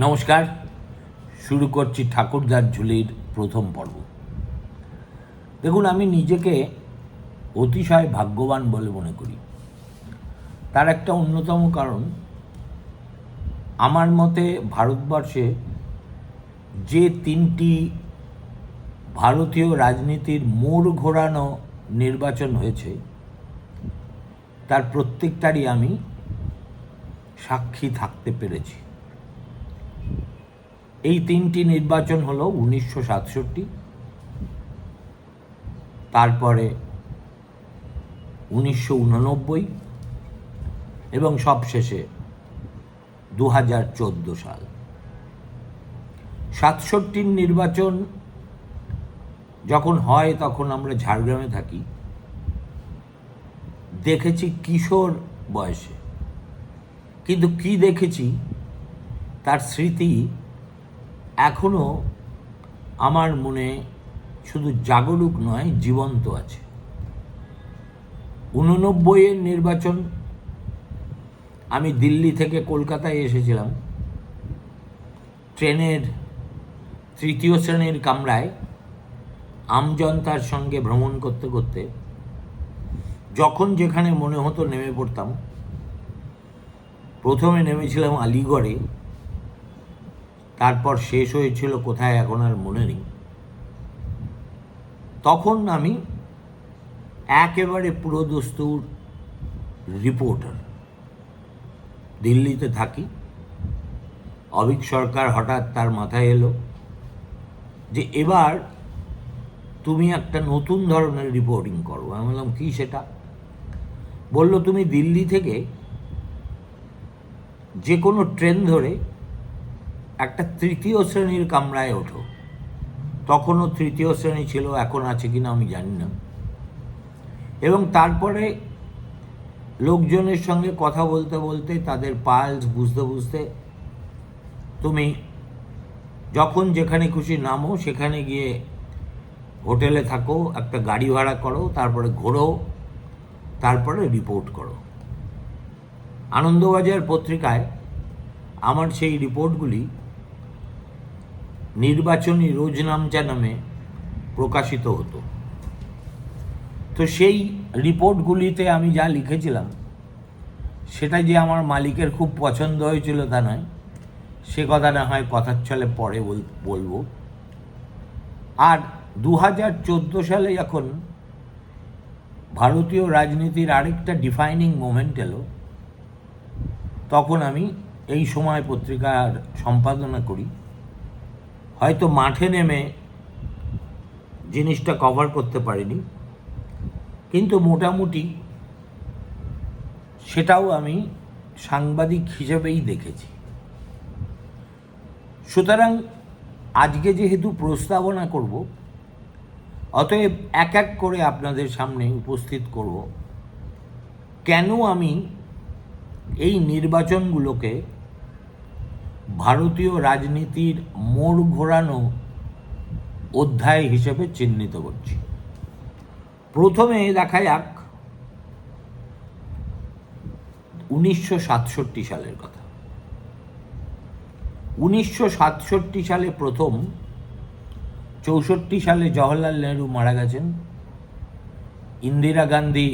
নমস্কার। শুরু করছি ঠাকুরদার ঝুলির প্রথম পর্ব। দেখুন, আমি নিজেকে অতিশয় ভাগ্যবান বলে মনে করি। তার একটা অন্যতম কারণ, আমার মতে ভারতবর্ষে যে তিনটি ভারতীয় রাজনীতির মোড় ঘোরানো নির্বাচন হয়েছে, তার প্রত্যেকটারই আমি সাক্ষী থাকতে পেরেছি। এই তিনটি নির্বাচন হলো 1967, তারপরে 1989 এবং সবশেষে 2014 সাল। 67 নির্বাচন যখন হয় তখন আমরা ঝাড়গ্রামে থাকি, দেখেছি কিশোর বয়সে, কিন্তু কি দেখেছি তার স্মৃতি এখনও আমার মনে শুধু জাগরুক নয়, জীবন্ত আছে। 89 নির্বাচন, আমি দিল্লি থেকে কলকাতায় এসেছিলাম ট্রেনের তৃতীয় শ্রেণীর কামরায়, আমজনতার সঙ্গে ভ্রমণ করতে করতে যখন যেখানে মনে হতো নেমে পড়তাম। প্রথমে নেমেছিলাম আলিগড়ে, তারপর শেষ হয়েছিল কোথায় এখন আর মনে নেই। তখন আমি একেবারে পুরোদস্তুর রিপোর্টার, দিল্লিতে থাকি। অভিক সরকার হঠাৎ তার মাথায় এলো যে এবার তুমি একটা নতুন ধরনের রিপোর্টিং করো। আমি বললাম, কী সেটা? বলল, তুমি দিল্লি থেকে যে কোনো ট্রেন ধরে একটা তৃতীয় শ্রেণীর কামরায় ওঠো। তখনও তৃতীয় শ্রেণী ছিল, এখন আছে কিনা আমি জানি না। এবং তারপরে লোকজনের সঙ্গে কথা বলতে বলতে, তাদের পালস বুঝতে বুঝতে, তুমি যখন যেখানে খুশি নামো, সেখানে গিয়ে হোটেলে থাকো, একটা গাড়ি ভাড়া করো, তারপরে ঘোরো, তারপরে রিপোর্ট করো। আনন্দবাজার পত্রিকায় আমার সেই রিপোর্টগুলি নির্বাচনী রোজনামচা নামে প্রকাশিত হতো। তো সেই রিপোর্টগুলিতে আমি যা লিখেছিলাম, সেটা যে আমার মালিকের খুব পছন্দ হয়েছিল তা নয়, সে কথা না হয় কথার ছলে পরে বলবো। আর 2014 সালে যখন ভারতীয় রাজনীতির আরেকটা ডিফাইনিং মোমেন্ট এলো, তখন আমি এই সময় পত্রিকার সম্পাদনা করি। হয়তো মাঠে নেমে জিনিসটা কভার করতে পারিনি, কিন্তু মোটামুটি সেটাও আমি সাংবাদিক হিসেবেই দেখেছি। সুতরাং আজকে যেহেতু প্রস্তাবনা করব, অতএব এক এক করে আপনাদের সামনে উপস্থিত করব কেন আমি এই নির্বাচনগুলোকে ভারতীয় রাজনীতির মোড় ঘোরানো অধ্যায় হিসেবে চিহ্নিত করছি। প্রথমে দেখা যাক 1967 সালের কথা। 1967 সালে প্রথম, 64 সালে জওহরলাল নেহরু মারা গেছেন, ইন্দিরা গান্ধী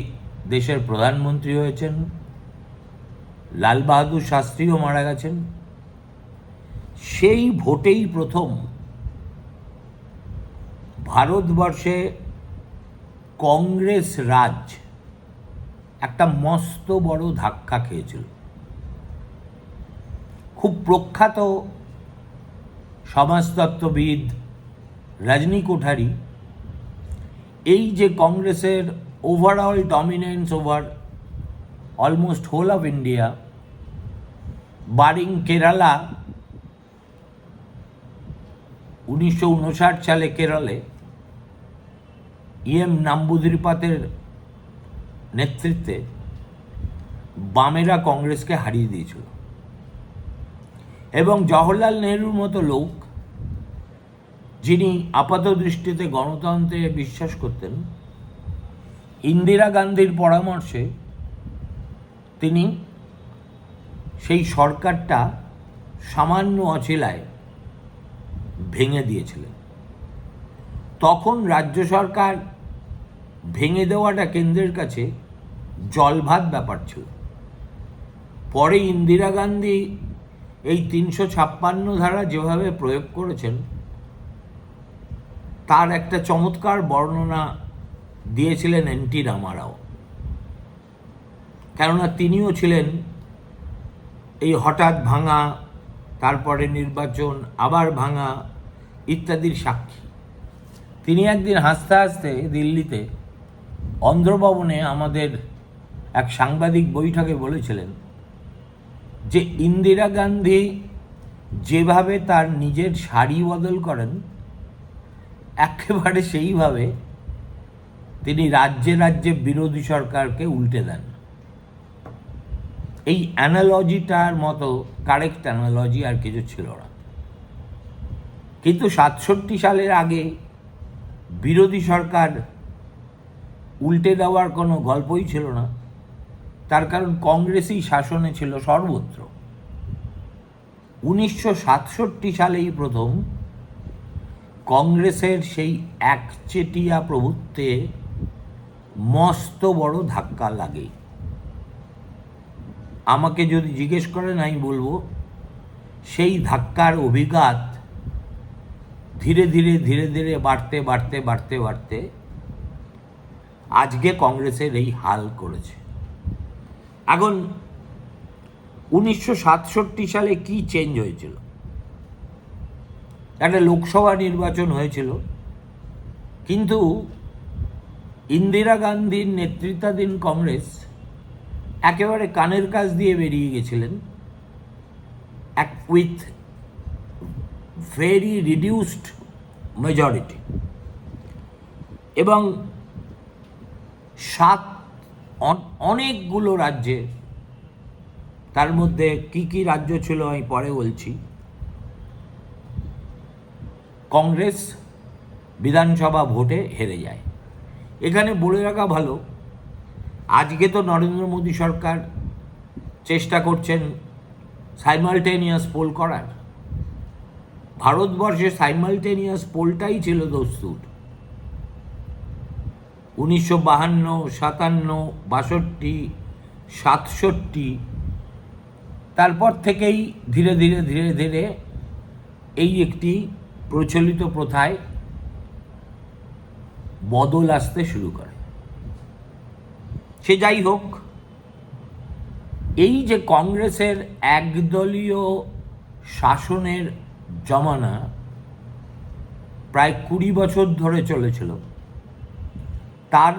দেশের প্রধানমন্ত্রী হয়েছেন, লাল বাহাদুর শাস্ত্রীও মারা গেছেন। সেই ভোটেই প্রথম ভারতবর্ষে কংগ্রেস রাজ একটা মস্ত বড় ধাক্কা খেয়েছিল। খুব প্রখ্যাত সমাজতত্ত্ববিদ রজনী কোঠারি এই যে কংগ্রেসের overall dominance over almost whole of India, barring Kerala, 1959 সালে কেরলে এম নাম্বুদিরিপাতের নেতৃত্বে বামেরা কংগ্রেসকে হারিয়ে দিয়েছিল। এবং জওহরলাল নেহরুর মতো লোক, যিনি আপাত দৃষ্টিতে গণতন্ত্রে বিশ্বাস করতেন, ইন্দিরা গান্ধীর পরামর্শে তিনি সেই সরকারটা সামান্য অছিলায় ভেঙে দিয়েছিলেন। তখন রাজ্য সরকার ভেঙে দেওয়াটা কেন্দ্রের কাছে জলভাত ব্যাপার ছিল। পরে ইন্দিরা গান্ধী এই ৩৫৬ ধারা যেভাবে প্রয়োগ করেছেন তার একটা চমৎকার বর্ণনা দিয়েছিলেন এন.টি. রামারাও। কেননা তিনিও ছিলেন এই হঠাৎ ভাঙা, তারপরে নির্বাচন, আবার ভাঙা ইত্যাদির সাক্ষী। তিনি একদিন হাসতে হাসতে দিল্লিতে অন্ধ্রভবনে আমাদের এক সাংবাদিক বৈঠকে বলেছিলেন যে ইন্দিরা গান্ধী যেভাবে তার নিজের শাড়ি বদল করেন একেবারে সেইভাবে তিনি রাজ্যে রাজ্যে বিরোধী সরকারকে উল্টে দেন। এই অ্যানালজিটার মতো কারেক্ট অ্যানালজি আর কিছু ছিল না। কিন্তু ৬৭ সালের আগে বিরোধী সরকার উল্টে দেওয়ার কোনো গল্পই ছিল না। তার কারণ কংগ্রেসই শাসনে ছিল সর্বত্র। ১৯৬৭ সালেই প্রথম কংগ্রেসের সেই একচেটিয়া প্রভুত্বে মস্ত বড় ধাক্কা লাগে। আমাকে যদি জিজ্ঞেস করেন আমি বলবো সেই ধাক্কার অভিঘাত ধীরে ধীরে ধীরে ধীরে বাড়তে বাড়তে বাড়তে বাড়তে আজকে কংগ্রেসের এই হাল করেছে। এখন ১৯৬৭ সালে কি চেঞ্জ হয়েছিল? একটা লোকসভা নির্বাচন হয়েছিল, কিন্তু ইন্দিরা গান্ধীর নেতৃত্বাধীন কংগ্রেস একেবারে কানের কাছ দিয়ে বেরিয়ে গেছিলেন উইথ ভেরি রিডিউসড মেজরিটি, এবং অনেকগুলো রাজ্যে, তার মধ্যে কি কি রাজ্য ছিল আমি পরে বলছি, কংগ্রেস বিধানসভা ভোটে হেরে যায়। এখানে বলে রাখা ভালো, আজকে তো নরেন্দ্র মোদী সরকার চেষ্টা করছেন সাইমালটেনিয়াস পোল করার। ভারতবর্ষে সাইমালটেনিয়াস পোলটাই ছিল দস্তুর। ১৯৫২, ৫৭, ৬২, ৬৭, তারপর থেকেই ধীরে ধীরে ধীরে ধীরে এই একটি প্রচলিত প্রথায় বদল আসতে শুরু করে। সে যাই হোক, এই যে কংগ্রেসের একদলীয় শাসনের জমানা প্রায় ২০ বছর ধরে চলেছিল, তার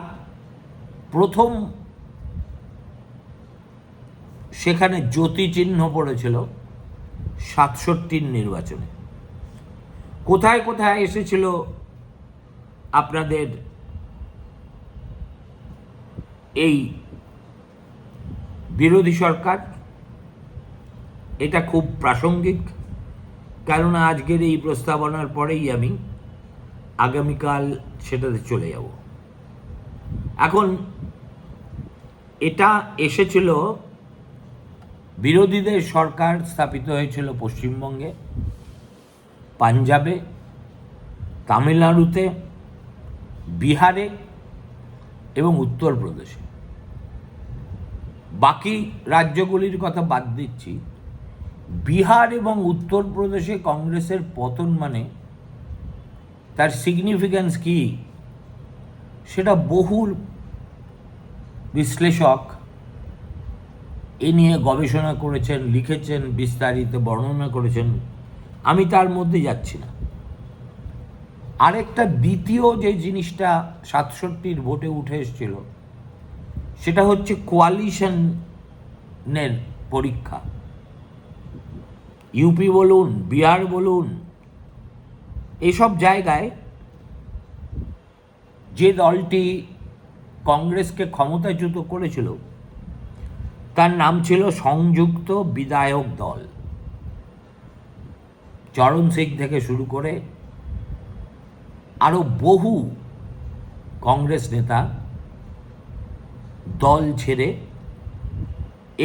প্রথম সেখানে জ্যোতিচিহ্ন পড়েছিল ৬৭ নির্বাচনে। কোথায় কোথায় এসেছিল আপনাদের এই বিরোধী সরকার, এটা খুব প্রাসঙ্গিক, কেননা আজকের এই প্রস্তাবনার পরেই আমি আগামীকাল সেটাতে চলে যাব। এখন এটা এসেছিল, বিরোধীদের সরকার স্থাপিত হয়েছিল পশ্চিমবঙ্গে, পাঞ্জাবে, তামিলনাড়ুতে, বিহারে এবং উত্তরপ্রদেশে। বাকি রাজ্যগুলির কথা বাদ দিচ্ছি। বিহার এবং উত্তরপ্রদেশে কংগ্রেসের পতন মানে তার সিগনিফিক্যান্স কী, সেটা বহু বিশ্লেষক এ নিয়ে গবেষণা করেছেন, লিখেছেন, বিস্তারিত বর্ণনা করেছেন। আমি তার মধ্যে যাচ্ছি না। আরেকটা দ্বিতীয় যে জিনিসটা ৬৭ ভোটে উঠে এসেছিল, সেটা হচ্ছে কোয়ালিশনের পরীক্ষা। ইউপি বলুন, বিহার বলুন, এইসব জায়গায় যে দলটি কংগ্রেসকে ক্ষমতাচ্যুত করেছিল তার নাম ছিল সংযুক্ত বিধায়ক দল। চরণ সিং থেকে শুরু করে আরও বহু কংগ্রেস নেতা দল ছেড়ে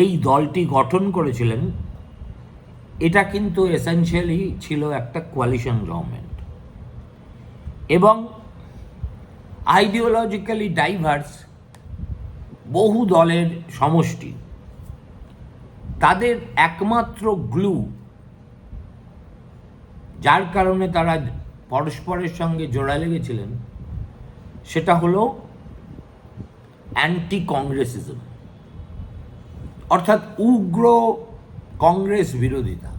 এই দলটি গঠন করেছিলেন এটা কিন্তু এসেনশিয়ালি ছিল একটা কোয়ালিশন গভর্নমেন্ট, এবং আইডিওলজিক্যালি ডাইভার্স বহু দলের সমষ্টি। তাদের একমাত্র গ্লু, যার কারণে তারা পরস্পরের সঙ্গে জোড়া লেগেছিলেন, সেটা হলো অ্যান্টি কংগ্রেসিজম, অর্থাৎ উগ্র কংগ্রেস বিরোধিতা।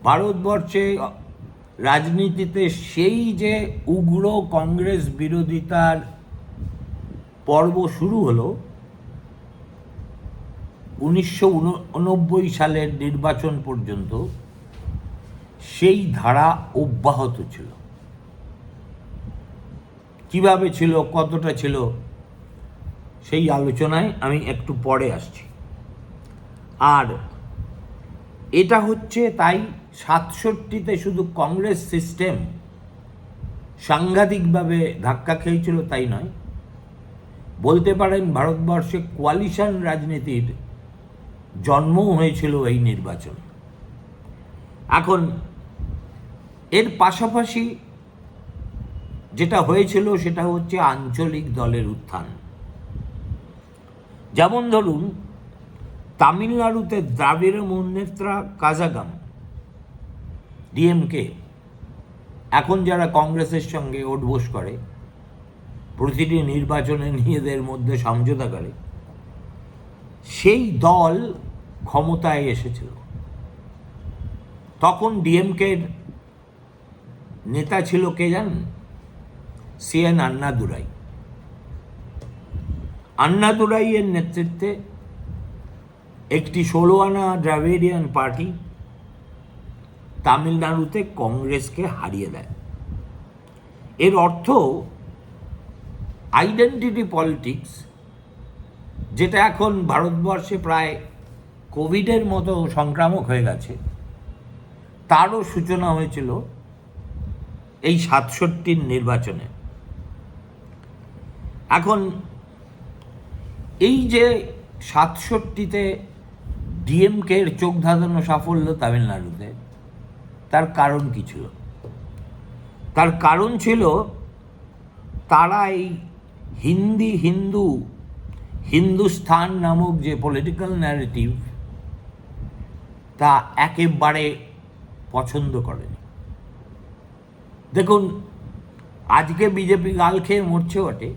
ভারতবর্ষে রাজনীতিতে সেই যে উগ্র কংগ্রেস বিরোধিতার পর্ব শুরু হলো 1989 সালের নির্বাচন পর্যন্ত, সেই ধারা অব্যাহত ছিল। কিভাবে ছিল, কতটা ছিল, সেই আলোচনায় আমি একটু পরে আসছি। আর এটা হচ্ছে তাই 67-তে শুধু কংগ্রেস সিস্টেম সাংঘাতিকভাবে ধাক্কা খেয়েছিল তাই নয়, বলতে পারেন ভারতবর্ষে কোয়ালিশন রাজনীতির জন্মও হয়েছিল এই নির্বাচন। এখন এর পাশাপাশি যেটা হয়েছিল সেটা হচ্ছে আঞ্চলিক দলের উত্থান। যেমন ধরুন, তামিলনাড়ুতে দ্রাবিড় মুন্নেত্রা কাজাগাম, ডিএমকে, এখন যারা কংগ্রেসের সঙ্গে ওঠবোস করে, প্রতিটি নির্বাচনে নিজেদের মধ্যে সমঝোতা করে, সেই দল ক্ষমতায় এসেছিল। তখন ডিএমকের নেতা ছিল কে জানেন? সিএন আন্নাদুরাই। আন্নাদুরাইয়ের নেতৃত্বে একটি 16 আনা দ্রাবিড়িয়ান পার্টি তামিলনাড়ুতে কংগ্রেসকে হারিয়ে দেয়। এর অর্থ আইডেন্টিটি পলিটিক্স, যেটা এখন ভারতবর্ষে প্রায় কোভিডের মতো সংক্রামক হয়ে গেছে, তারও সূচনা হয়েছিল এই 67 নির্বাচনে। এখন এই যে 67-তে ডিএমকের চোখ ধাঁধানো সাফল্য তামিলনাড়ুতে, তার কারণ কি ছিল? তার কারণ ছিল তারা এই হিন্দুস্তান নামক যে পলিটিক্যাল ন্যারেটিভ, তা একেবারে পছন্দ করেনি। দেখুন, আজকে বিজেপি গাল খেয়ে মরছে বটে,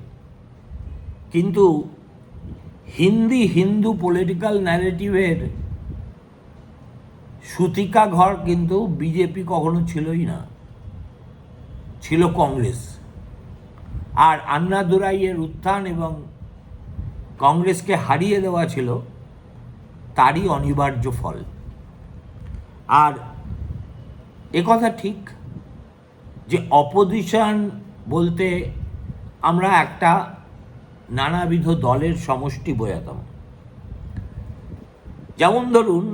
কিন্তু হিন্দু পলিটিক্যাল ন্যারেটিভের সূতিকা ঘর কিন্তু বিজেপি কখনো ছিলই না, ছিল কংগ্রেস। আর আন্নাদুরাইয়ের উত্থান এবং কংগ্রেসকে হারিয়ে দেওয়া ছিল তারই অনিবার্য ফল। আর একথা ঠিক যে অপোজিশন বলতে আমরা একটা নানাবিধ দলের সমষ্টি বোঝাতাম। যেমন ধরুন,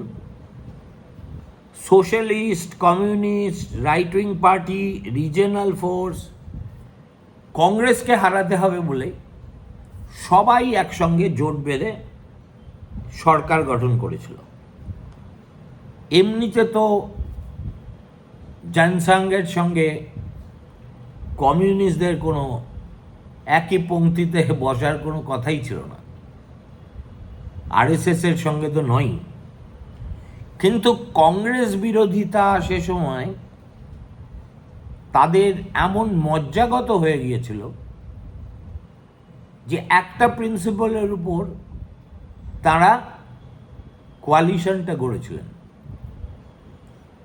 socialist, communist, right wing party, regional force, কংগ্রেসকে হারাতে হবে বলে সবাই একসঙ্গে জোট বেঁধে সরকার গঠন করেছিল। এমনিতে তো জনসংঘের সঙ্গে কমিউনিস্টদের কোনো একই পংক্তিতে বসার কোনো কথাই ছিল না, আরএসএসের সঙ্গে তো নয়। কিন্তু কংগ্রেস বিরোধিতা সে সময় তাদের এমন মজ্জাগত হয়ে গিয়েছিল যে একটা প্রিন্সিপালের উপর তারা কোয়ালিশনটা গড়েছিলেন,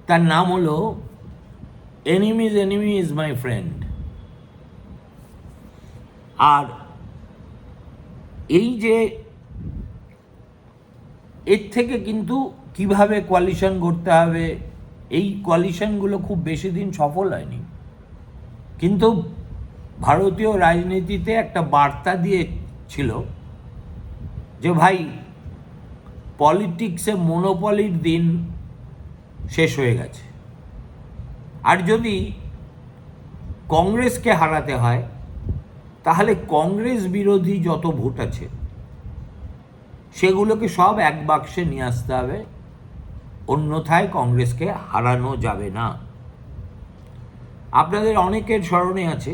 তার নাম হলো enemy's enemy is my friend. আর এই যে এর থেকে কিন্তু কিভাবে কোয়ালিশন করতে হবে, এই কোয়ালিশনগুলো খুব বেশি দিন সফল হয়নি, কিন্তু ভারতীয় রাজনীতিতে একটা বার্তা দিয়েছিল যে ভাই, পলিটিক্সে মনোপলির দিন শেষ হয়ে গেছে। আর যদি কংগ্রেসকে হারাতে হয় তাহলে কংগ্রেস বিরোধী যত ভোট আছে সেগুলোকে সব এক বাক্সে নিয়ে আসতে হবে অন্যথায় কংগ্রেসকে হারানো যাবে না। আপনাদের অনেকের স্মরণে আছে,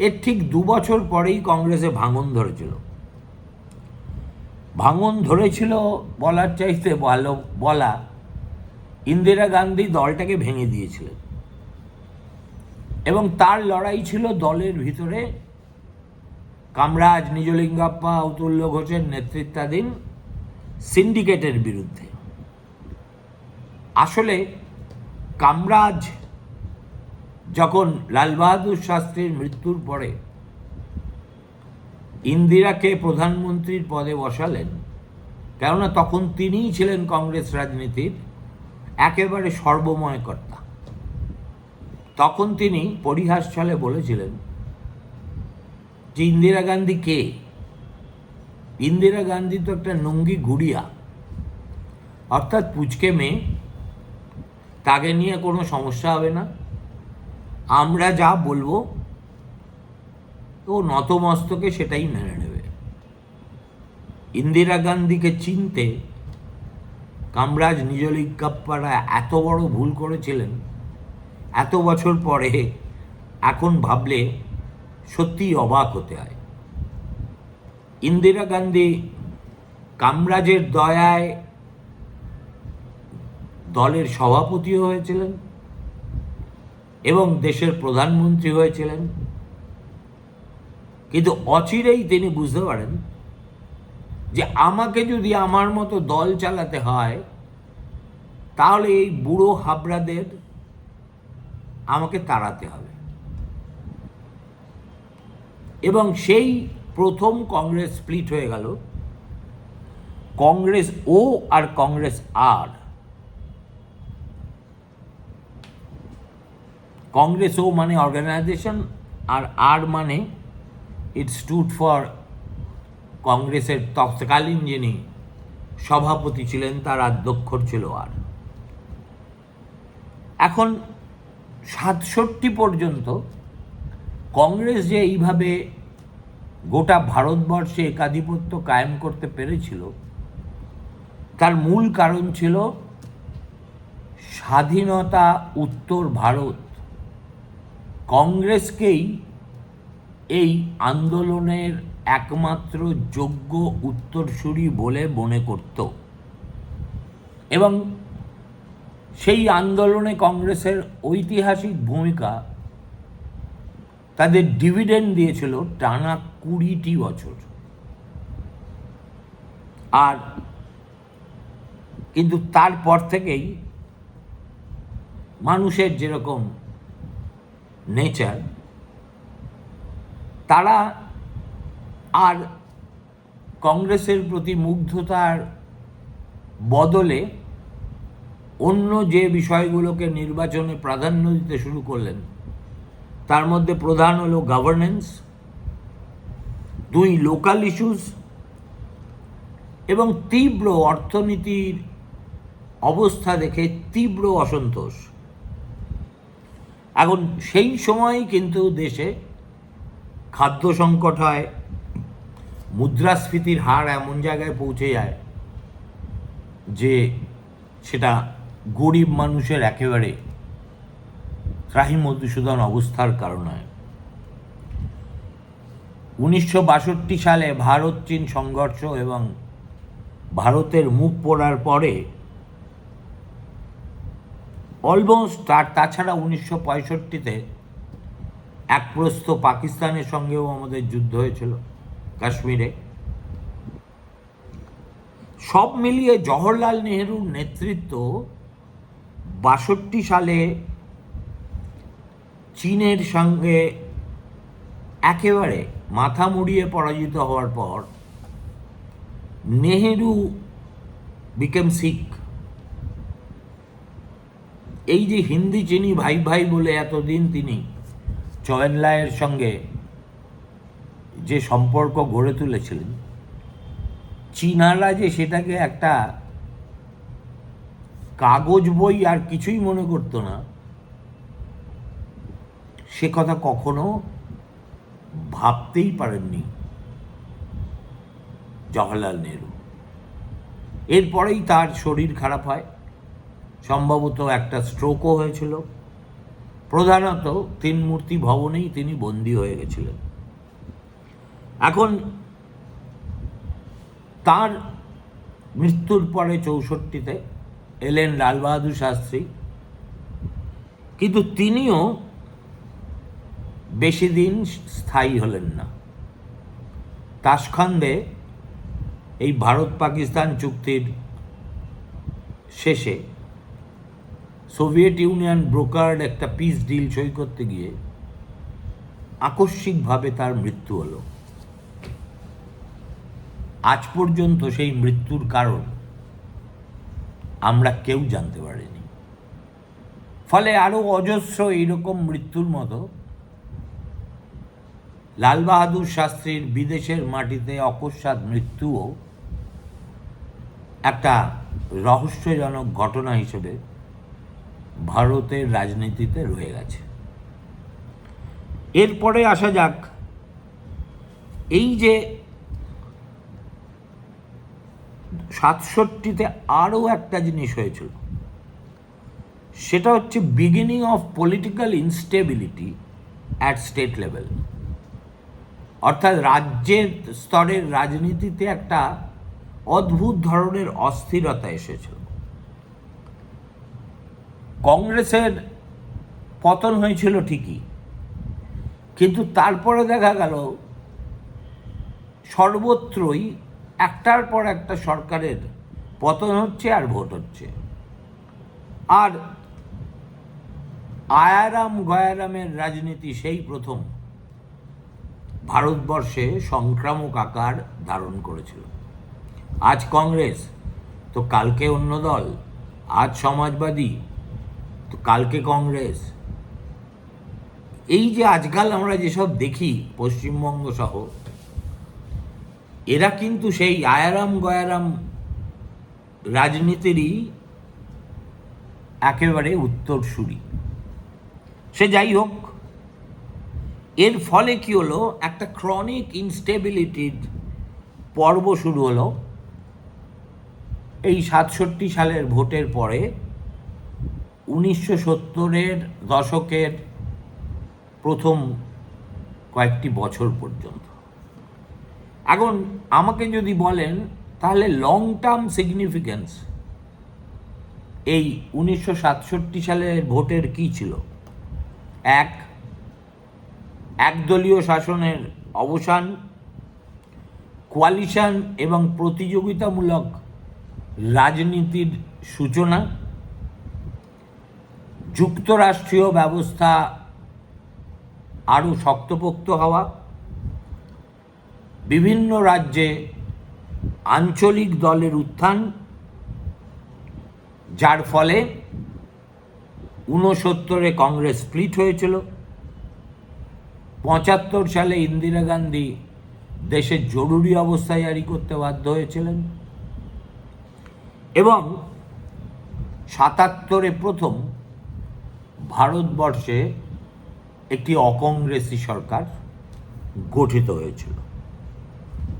এর ঠিক 2 বছর পরেই কংগ্রেসে ভাঙন ধরেছিল। ভাঙন ধরেছিল বলার চাইতে ভালো বলা, ইন্দিরা গান্ধী দলটাকে ভেঙে দিয়েছিলেন এবং তার লড়াই ছিল দলের ভিতরে কামরাজ, নিজলিঙ্গাপ্পা, অতুল্য ঘোষের নেতৃত্বাধীন সিন্ডিকেটের বিরুদ্ধে। আসলে কামরাজ যখন লাল বাহাদুর শাস্ত্রীর মৃত্যুর পরে ইন্দিরাকে প্রধানমন্ত্রীর পদে বসালেন, কেননা তখন তিনিই ছিলেন কংগ্রেস রাজনীতির একেবারে সর্বময় কর্তা। তখন তিনি পরিহাস ছলে বলেছিলেন যে ইন্দিরা গান্ধী কে? ইন্দিরা গান্ধী তো একটা নঙ্গি গুড়িয়া, অর্থাৎ পুচকে মেয়ে, তাকে নিয়ে কোনো সমস্যা হবে না, আমরা যা বলবো তো নতমস্তকে সেটাই মেনে নেবে। ইন্দিরা গান্ধীকে চিনতে কামরাজ, নিজলিঙ্গাপ্পারা এত বড় ভুল করেছিলেন, এত বছর পরে এখন ভাবলে সত্যিই অবাক হতে হয়। ইন্দিরা গান্ধী কামরাজের দয়ায় দলের সভাপতিও হয়েছিলেন এবং দেশের প্রধানমন্ত্রী হয়েছিলেন, কিন্তু অচিরেই তিনি বুঝতে পারেন যে আমাকে যদি আমার মতো দল চালাতে হয় তাহলে এই বুড়ো হাবড়াদের আমাকে তাড়াতে হবে। এবং সেই প্রথম কংগ্রেস স্প্লিট হয়ে গেল, কংগ্রেস ও আর কংগ্রেস আর। কংগ্রেস ও মানে অর্গানাইজেশন, আর আর মানে ইট স্টুড ফর কংগ্রেসের তৎকালীন যিনি সভাপতি ছিলেন তার অধ্যক্ষ ছিল আর। এখন 67 পর্যন্ত কংগ্রেস যে এইভাবে গোটা ভারতবর্ষে একাধিপত্য কায়েম করতে পেরেছিল তার মূল কারণ ছিল স্বাধীনতা উত্তর ভারত কংগ্রেসকেই এই আন্দোলনের একমাত্র যোগ্য উত্তরসূরি বলে মনে করত এবং সেই আন্দোলনে কংগ্রেসের ঐতিহাসিক ভূমিকা তাদের ডিভিডেন্ড দিয়েছিল টানা 20টি বছর। আর কিন্তু তারপর থেকেই মানুষের যেরকম নেচার, তারা আর কংগ্রেসের প্রতি মুগ্ধতার বদলে অন্য যে বিষয়গুলোকে নির্বাচনে প্রাধান্য দিতে শুরু করলেন তার মধ্যে প্রধান হলো গভর্নেন্স, 2 লোকাল ইস্যুস এবং তীব্র অর্থনীতির অবস্থা দেখে তীব্র অসন্তোষ। এখন সেই সময় কিন্তু দেশে খাদ্য সংকট হয়, মুদ্রাস্ফীতির হার এমন জায়গায় পৌঁছে যায় যে সেটা গরিব মানুষের একেবারে ত্রাহি মধুসূদন অবস্থার কারণ হয়। 1962 সালে ভারত চীন সংঘর্ষ এবং ভারতের মুখ পোড়ার পরে অলমোস্ট তাছাড়া 1965-তে একপ্রস্থ পাকিস্তানের সঙ্গেও আমাদের যুদ্ধ হয়েছিল কাশ্মীরে। সব মিলিয়ে জওহরলাল নেহরুর নেতৃত্ব 62 সালে চীনের সঙ্গে একেবারে মাথা মুড়িয়ে পরাজিত হওয়ার পর নেহেরু বিকেম শিখ। এই যে হিন্দি চিনি ভাই ভাই বলে এতদিন তিনি চৌয়েনলাইয়ের সঙ্গে যে সম্পর্ক গড়ে তুলেছিলেন, চীনারা যে সেটাকে একটা কাগজ বই আর কিছুই মনে করতো না, সে কথা কখনো ভাবতেই পারেননি জওহরলাল নেহরু। এরপরেই তার শরীর খারাপ হয়, সম্ভবত একটা স্ট্রোকও হয়েছিল। প্রধানত তিন মূর্তি ভবনেই তিনি বন্দী হয়ে গেছিলেন। এখন তার মৃত্যুর পরে 64-তে এলেন লাল বাহাদুর শাস্ত্রী, কিন্তু তিনিও বেশি দিন স্থায়ী হলেন না। তাশখন্দে এই ভারত পাকিস্তান চুক্তির শেষে সোভিয়েত ইউনিয়ন ব্রোকার্ড একটা পিস ডিল সই করতে গিয়ে আকস্মিকভাবে তার মৃত্যু হলো। আজ পর্যন্ত সেই মৃত্যুর কারণ আমরা কেউ জানতে পারিনি। ফলে আরও অজস্র এইরকম মৃত্যুর মতো লাল বাহাদুর শাস্ত্রীর বিদেশের মাটিতে অকস্মাৎ মৃত্যুও একটা রহস্যজনক ঘটনা হিসেবে ভারতের রাজনীতিতে রয়ে গেছে। এরপরে আসা যাক, এই যে 67-তে আরও একটা জিনিস হয়েছিল, সেটা হচ্ছে beginning of political instability at state level. অর্থাৎ রাজ্যের স্তরের রাজনীতিতে একটা অদ্ভুত ধরনের অস্থিরতা এসেছিল। কংগ্রেসের পতন হয়েছিল ঠিকই, কিন্তু তারপরে দেখা গেল সর্বত্রই একটার পর একটা সরকারের পতন হচ্ছে আর ভোট হচ্ছে। আর আয়ারাম গয়ারামের রাজনীতি সেই প্রথম ভারতবর্ষে সংক্রামক আকার ধারণ করেছিল। আজ কংগ্রেস তো কালকে অন্য দল, আজ সমাজবাদী তো কালকে কংগ্রেস। এই যে আজকাল আমরা যেসব দেখি পশ্চিমবঙ্গ সহ, এরা কিন্তু সেই আয়ারাম গয়ারাম রাজনীতিরই একেবারে উত্তরসূরি। সে যাই হোক, এর ফলে কি হলো, একটা ক্রনিক ইনস্টেবিলিটির পর্ব শুরু হলো এই 67 সালের ভোটের পরে 1970-এর দশকের প্রথম কয়েকটি বছর পর্যন্ত। এখন আমাকে যদি বলেন তাহলে লং টার্ম সিগনিফিক্যান্স এই 1967 সালের ভোটের কী ছিল? একদলীয় শাসনের অবসান, কোয়ালিশন এবং প্রতিযোগিতামূলক রাজনীতির সূচনা, যুক্তরাষ্ট্রীয় ব্যবস্থা আরও শক্তপোক্ত হওয়া, বিভিন্ন রাজ্যে আঞ্চলিক দলের উত্থান, যার ফলে 69-এ কংগ্রেস স্প্লিট হয়েছিল। 75 সালে ইন্দিরা গান্ধী দেশে জরুরি অবস্থা জারি করতে বাধ্য হয়েছিলেন এবং 77-এ প্রথম ভারতবর্ষে একটি অকংগ্রেসি সরকার গঠিত হয়েছিল।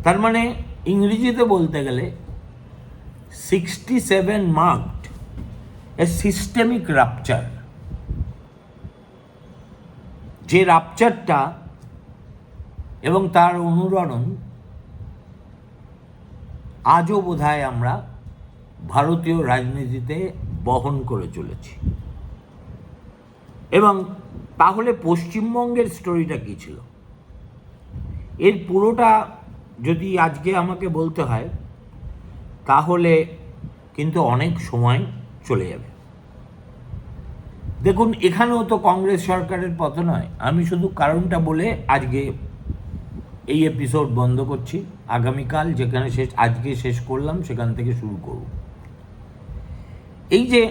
তার মানে ইংরেজিতে বলতে গেলে 67 মার্কড এ সিস্টেমিক রাপচার। যে রাপচারটা এবং তার অনুরণন আজও বোধহয় আমরা ভারতীয় রাজনীতিতে বহন করে চলেছি। এবং তাহলে পশ্চিমবঙ্গের স্টোরিটা কী ছিল? এর পুরোটা যদি আজকে আমাকে বলতে হয় তাহলে কিন্তু অনেক সময় চলে যাবে। দেখুন, এখানেও তো কংগ্রেস সরকারের পতন হয়। আমি শুধু কারণটা বলে আজকে এই এপিসোড বন্ধ করছি। আগামীকাল যেখানে আজকে শেষ করলাম সেখান থেকে শুরু করব। এই যে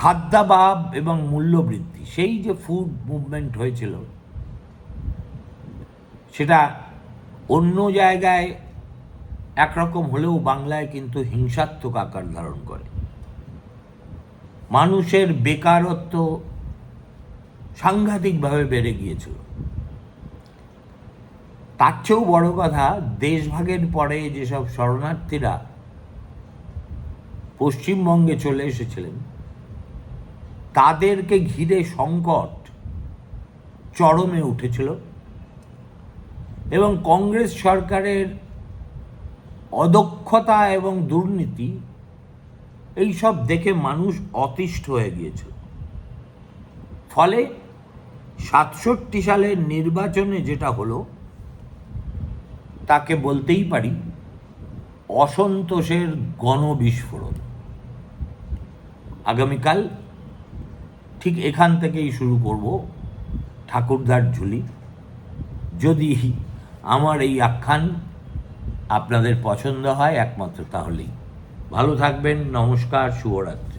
খাদ্যাভাব এবং মূল্যবৃদ্ধি, সেই যে ফুড মুভমেন্ট হয়েছিল, সেটা অন্য জায়গায় একরকম হলেও বাংলায় কিন্তু হিংসাত্মক আকার ধারণ করে। মানুষের বেকারত্ব সাংঘাতিকভাবে বেড়ে গিয়েছিল। তার চেয়েও বড় কথা, দেশভাগের পরে যেসব শরণার্থীরা পশ্চিমবঙ্গে চলে এসেছিলেন, তাদেরকে ঘিরে সংকট চরমে উঠেছিল এবং কংগ্রেস সরকারের অদক্ষতা এবং দুর্নীতি এইসব দেখে মানুষ অতিষ্ঠ হয়ে গিয়েছিল। ফলে 67 সালের নির্বাচনে যেটা হলো তাকে বলতেই পারি অসন্তোষের গণবিস্ফোরণ। আগামীকাল ঠিক এখান থেকেই শুরু করব ঠাকুরদার ঝুলি। যদি আমার এই আখ্যান আপনাদের পছন্দ হয় একমাত্র তাহলেই। ভালো থাকবেন, নমস্কার, শুভরাত্রি।